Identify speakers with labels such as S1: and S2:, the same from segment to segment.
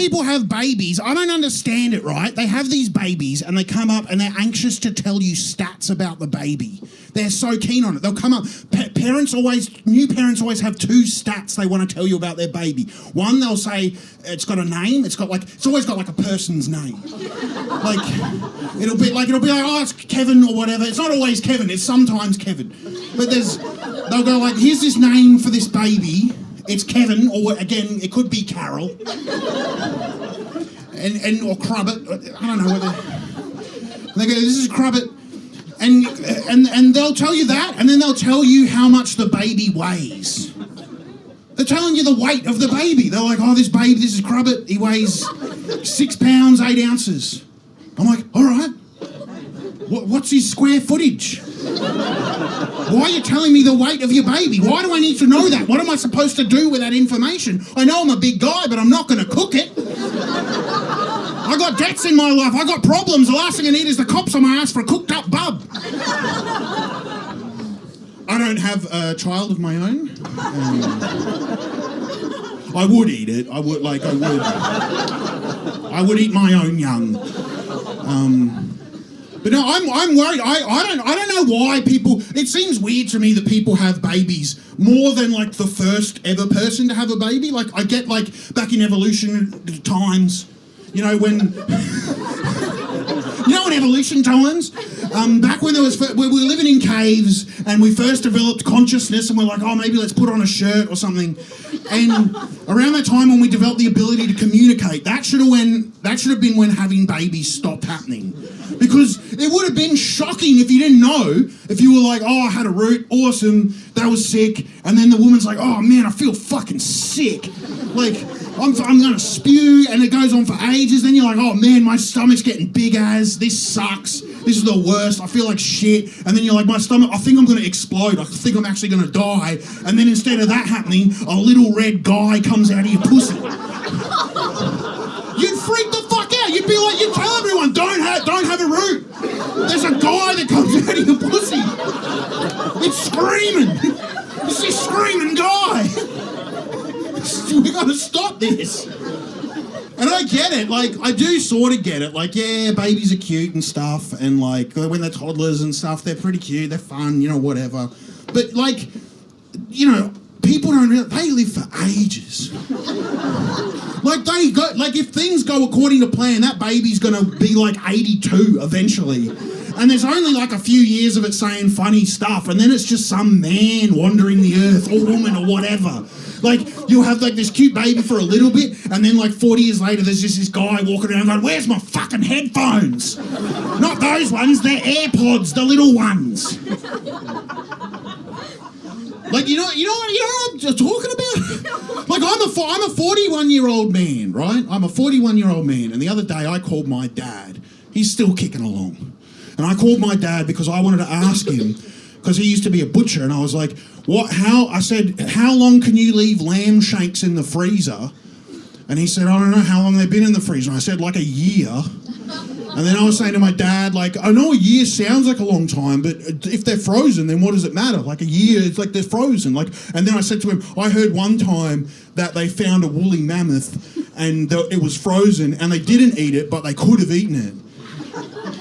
S1: people have babies, I don't understand it, right? They have these babies and they come up and they're anxious to tell you stats about the baby. They're so keen on it. They'll come up. New parents always have two stats they want to tell you about their baby. One, they'll say it's got a name. It's always got like a person's name. Like it'll be like, oh, it's Kevin or whatever. It's not always Kevin. It's sometimes Kevin. But they'll go like, here's this name for this baby. It's Kevin, or again, it could be Carol, or Crubbit. I don't know whether they go. This is Crubbit, and they'll tell you that, and then they'll tell you how much the baby weighs. They're telling you the weight of the baby. They're like, oh, this is Crubbit. He weighs 6 pounds 8 ounces. I'm like, all right. What's his square footage? Why are you telling me the weight of your baby? Why do I need to know that? What am I supposed to do with that information? I know I'm a big guy, but I'm not going to cook it. I got debts in my life. I got problems. The last thing I need is the cops on my ass for a cooked up bub. I don't have a child of my own. I would eat it. I would eat my own young. But no, I'm worried. I don't know why people. It seems weird to me that people have babies more than like the first ever person to have a baby. Like I get like back in evolution times, you know when. You know, in evolution times, back when we were living in caves and we first developed consciousness and we're like, oh, maybe let's put on a shirt or something. And around that time when we developed the ability to communicate, that should have been when having babies stopped happening. Because it would have been shocking if you didn't know, if you were like, oh, I had a root, awesome, that was sick, and then the woman's like, oh man, I feel fucking sick. Like, I'm gonna spew, and it goes on for ages, then you're like, oh man, my stomach's getting big as, this sucks, this is the worst, I feel like shit, and then you're like, my stomach, I think I'm gonna explode, I think I'm actually gonna die, and then instead of that happening, a little red guy comes out of your pussy. You'd freak the fuck out. You'd be like, you tell everyone, don't have a root. There's a guy that comes out of your pussy. It's screaming. It's this screaming guy. We gotta stop this. And I get it. Like, I do sort of get it. Like, yeah, babies are cute and stuff, and like when they're toddlers and stuff, they're pretty cute. They're fun, you know, whatever. But like, you know, people don't realize they live for ages. Like if things go according to plan, that baby's gonna be like 82 eventually. And there's only like a few years of it saying funny stuff, and then it's just some man wandering the earth, or woman, or whatever. Like, you'll have like this cute baby for a little bit, and then like 40 years later, there's just this guy walking around going, where's my fucking headphones? Not those ones, they're AirPods, the little ones. Like, you know what I'm talking about? Like, I'm a 41-year-old man, right? I'm a 41-year-old man, and the other day I called my dad. He's still kicking along. And I called my dad because I wanted to ask him, because he used to be a butcher, and I was like, I said, how long can you leave lamb shanks in the freezer? And he said, I don't know how long they've been in the freezer. And I said, like a year. And then I was saying to my dad, like, I know a year sounds like a long time, but if they're frozen, then what does it matter? Like a year, it's like they're frozen. Like, and then I said to him, I heard one time that they found a woolly mammoth and it was frozen and they didn't eat it, but they could have eaten it.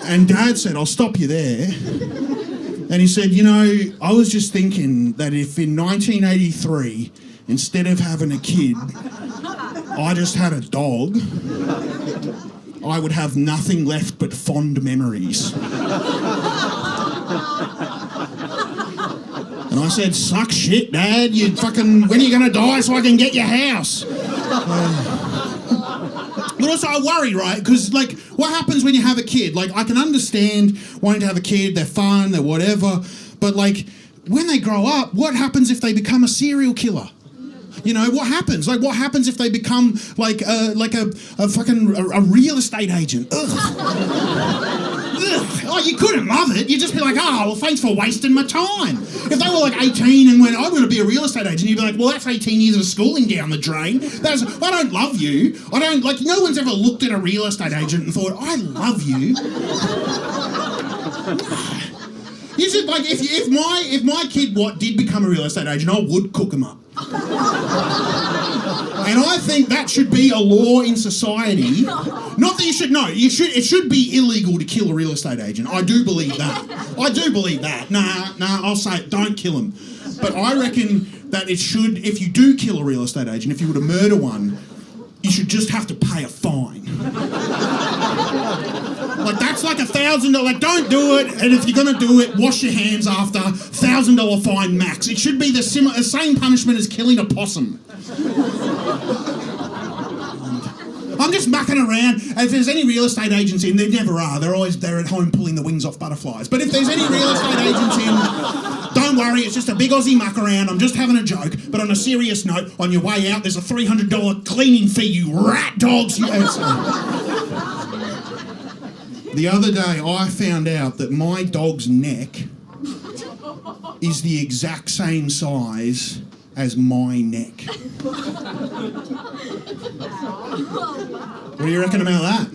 S1: And Dad said, I'll stop you there. And he said, you know, I was just thinking that if in 1983, instead of having a kid, I just had a dog, I would have nothing left but fond memories. And I said, suck shit, Dad. You fucking, when are you going to die so I can get your house? But also I worry, right? Because, like, what happens when you have a kid? Like, I can understand wanting to have a kid. They're fun, they're whatever. But, like, when they grow up, what happens if they become a serial killer? You know, what happens? Like, what happens if they become like a fucking real estate agent? Ugh. Ugh. Oh, you couldn't love it. You'd just be like, oh, well, thanks for wasting my time. If they were like 18 and went, I'm going to be a real estate agent, you'd be like, well, that's 18 years of schooling down the drain. I don't love you. I don't, like, no one's ever looked at a real estate agent and thought, I love you. You should, like, if my kid did become a real estate agent, I would cook him up. And I think that should be a law in society. Not that you should know. It should be illegal to kill a real estate agent. I do believe that. Nah, I'll say it. Don't kill him. But I reckon that it should, if you do kill a real estate agent, if you were to murder one, you should just have to pay a fine. Like, that's like $1,000. Like, don't do it. And if you're going to do it, wash your hands after. $1,000 fine max. It should be the same punishment as killing a possum. I'm just mucking around. If there's any real estate agents in, there never are. They're at home pulling the wings off butterflies. But if there's any real estate agents in, don't worry, it's just a big Aussie muck around. I'm just having a joke. But on a serious note, on your way out, there's a $300 cleaning fee, you rat dogs. The other day, I found out that my dog's neck is the exact same size as my neck. What do you reckon about that?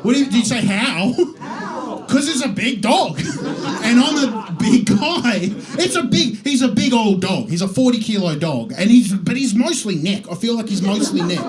S1: Did you say how? Because it's a big dog. And I'm a big guy. He's a big old dog. He's a 40-kilo dog. But he's mostly neck. I feel like he's mostly neck.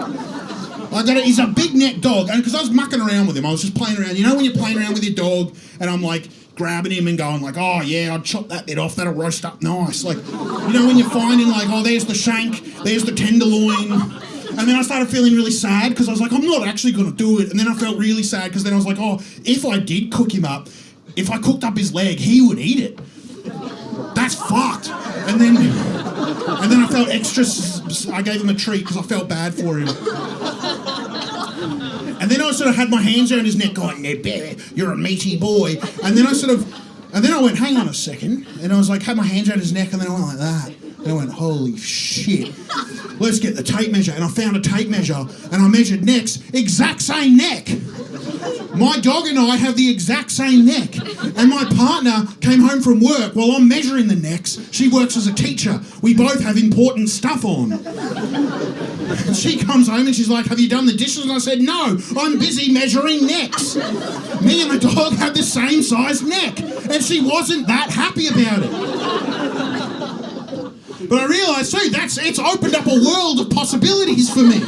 S1: He's a big neck dog. And because I was mucking around with him, I was just playing around. You know when you're playing around with your dog and I'm like grabbing him and going like, oh yeah, I'd chop that bit off, that'll roast up nice. Like, you know when you're finding like, oh, there's the shank, there's the tenderloin. And then I started feeling really sad because I was like, I'm not actually going to do it. And then I felt really sad because then I was like, oh, if I did cook him up, if I cooked up his leg, he would eat it. That's fucked. And then I felt extra, I gave him a treat because I felt bad for him. And then I sort of had my hands around his neck going, you're a meaty boy. And then I went, hang on a second. And I was like, had my hands around his neck and then I went like that. And I went, holy shit. Let's get the tape measure. And I found a tape measure and I measured necks, exact same neck. My dog and I have the exact same neck. And my partner came home from work while I'm measuring the necks. She works as a teacher. We both have important stuff on. And she comes home and she's like, have you done the dishes? And I said, no, I'm busy measuring necks. Me and the dog have the same size neck. And she wasn't that happy about it. But I realised, too, it's opened up a world of possibilities for me.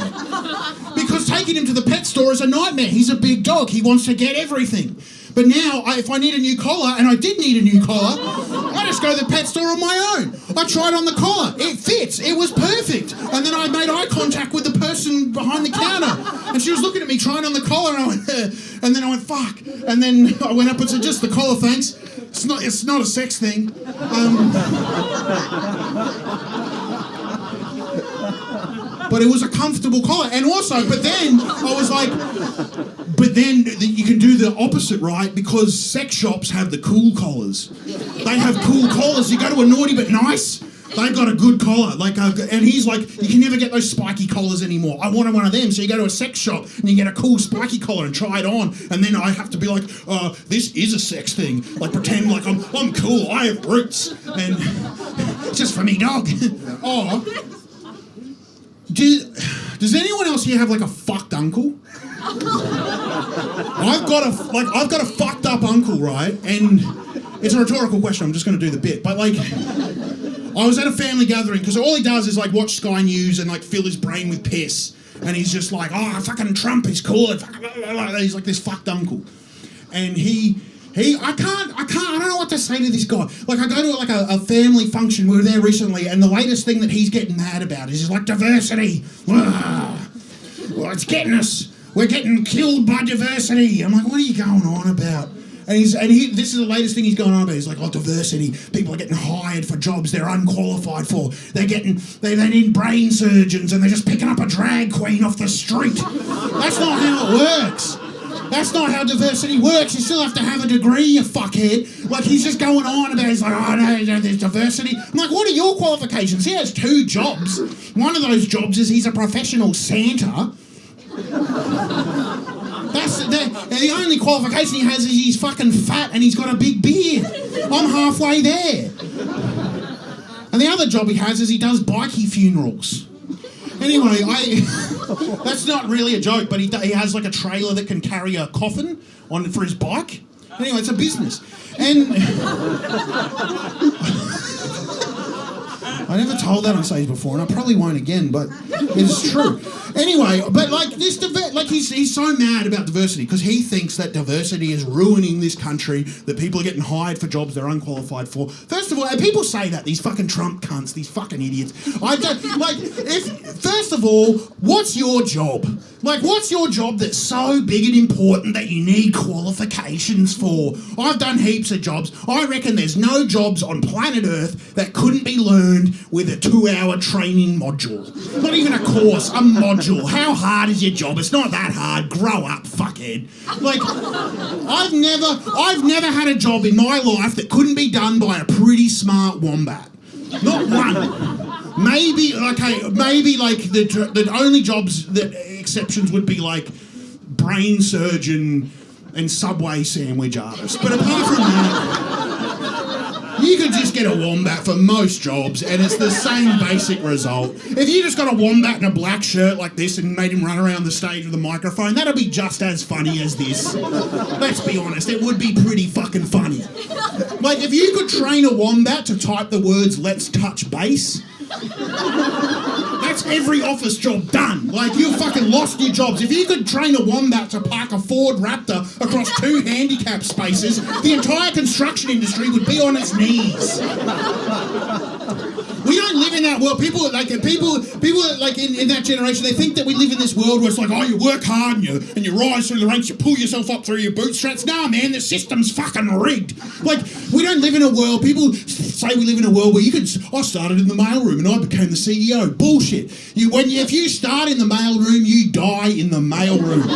S1: Because taking him to the pet store is a nightmare. He's a big dog. He wants to get everything. But now, if I need a new collar, and I did need a new collar, I just go to the pet store on my own. I tried on the collar. It fits. It was perfect. And then I made eye contact with the person behind the counter. And she was looking at me trying on the collar, and I went, and then I went, fuck. And then I went up and said, just the collar, thanks. It's not a sex thing. But it was a comfortable collar. And also, but then I was like, you can do the opposite, right? Because sex shops have the cool collars. They have cool collars. You go to a naughty but nice, they've got a good collar. And he's like, you can never get those spiky collars anymore. I wanted one of them. So you go to a sex shop and you get a cool spiky collar and try it on. And then I have to be like, this is a sex thing. Like pretend like I'm cool. I have roots. And it's just for me, dog. Oh. Does anyone else here have like a fucked uncle? I've got a fucked up uncle, right? And it's a rhetorical question. I'm just going to do the bit. But like, I was at a family gathering because all he does is like watch Sky News and like fill his brain with piss. And he's just like, oh, fucking Trump is cool. He's like this fucked uncle. And I don't know what to say to this guy. Like, I go to like a family function, we were there recently, and the latest thing that he's getting mad about is like diversity. Well, it's getting us. We're getting killed by diversity. I'm like, what are you going on about? And this is the latest thing he's going on about. He's like, oh, diversity. People are getting hired for jobs they're unqualified for. They need brain surgeons and they're just picking up a drag queen off the street. That's not how it works. That's not how diversity works. You still have to have a degree, you fuckhead. Like, he's just going on about, he's like, oh, no, there's diversity. I'm like, what are your qualifications? He has 2 jobs. One of those jobs is he's a professional Santa. The only qualification he has is he's fucking fat and he's got a big beard. I'm halfway there. And the other job he has is he does bikie funerals. Anyway, that's not really a joke, but he has like a trailer that can carry a coffin on for his bike. Anyway, it's a business. And I never told that on stage before, and I probably won't again, but it's true. Anyway, but like this, like he's so mad about diversity because he thinks that diversity is ruining this country, that people are getting hired for jobs they're unqualified for. First of all, and people say that, these fucking Trump cunts, these fucking idiots. I don't, like, first of all, what's your job? Like, what's your job that's so big and important that you need qualifications for? I've done heaps of jobs. I reckon there's no jobs on planet Earth that couldn't be learned with a 2-hour training module. Not even a course, a module. How hard is your job? It's not that hard. Grow up, fuckhead. Like, I've never had a job in my life that couldn't be done by a pretty smart wombat. Not one. Maybe like the only jobs that exceptions would be like brain surgeon and Subway sandwich artist. But apart from that, you could just get a wombat for most jobs and it's the same basic result. If you just got a wombat in a black shirt like this and made him run around the stage with a microphone, that'd be just as funny as this. Let's be honest, it would be pretty fucking funny. Like if you could train a wombat to type the words "let's touch base," that's every office job done. Like, you fucking lost your jobs. If you could train a wombat to park a Ford Raptor across 2 handicap spaces, the entire construction industry would be on its knees. We don't live in that world. People like in that generation, they think that we live in this world where it's like, oh, you work hard and you rise through the ranks, you pull yourself up through your bootstraps. Nah, man, the system's fucking rigged. Like, we don't live in a world. People say we live in a world where I started in the mailroom and I became the CEO. Bullshit. If you start in the mailroom, you die in the mailroom.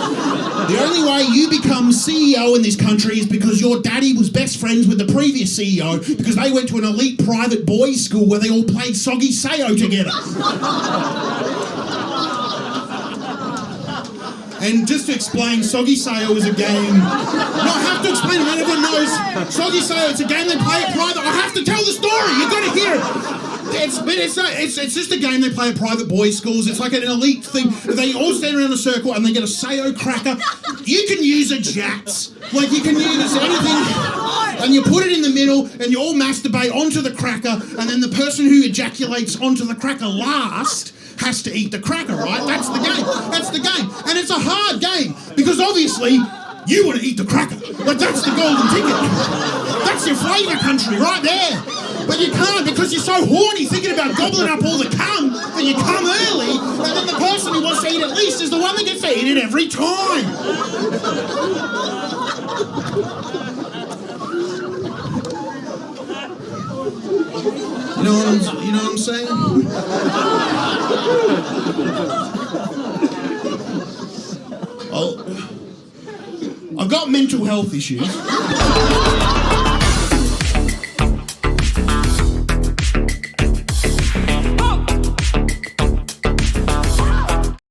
S1: The only way you become CEO in this country is because your daddy was best friends with the previous CEO because they went to an elite private boys' school where they all played Soggy Sayo together. And just to explain, Soggy Sayo is a game. No, I have to explain it. Everyone knows Soggy Sayo. It's a game they play at private. I have to tell the story. You got to hear it. It's just a game they play at private boys' schools. It's like an elite thing. They all stand around a circle and they get a Sayo cracker. You can use a Jats. Like, you can use anything. And you put it in the middle and you all masturbate onto the cracker, and then the person who ejaculates onto the cracker last has to eat the cracker, right? That's the game. That's the game. And it's a hard game because obviously you want to eat the cracker. Like, that's the golden ticket. That's your flavour country right there. But you can't because you're so horny thinking about gobbling up all the cum that you come early, and then the person who wants to eat it least is the one that gets to eat it every time. You know what I'm saying? I've got mental health issues.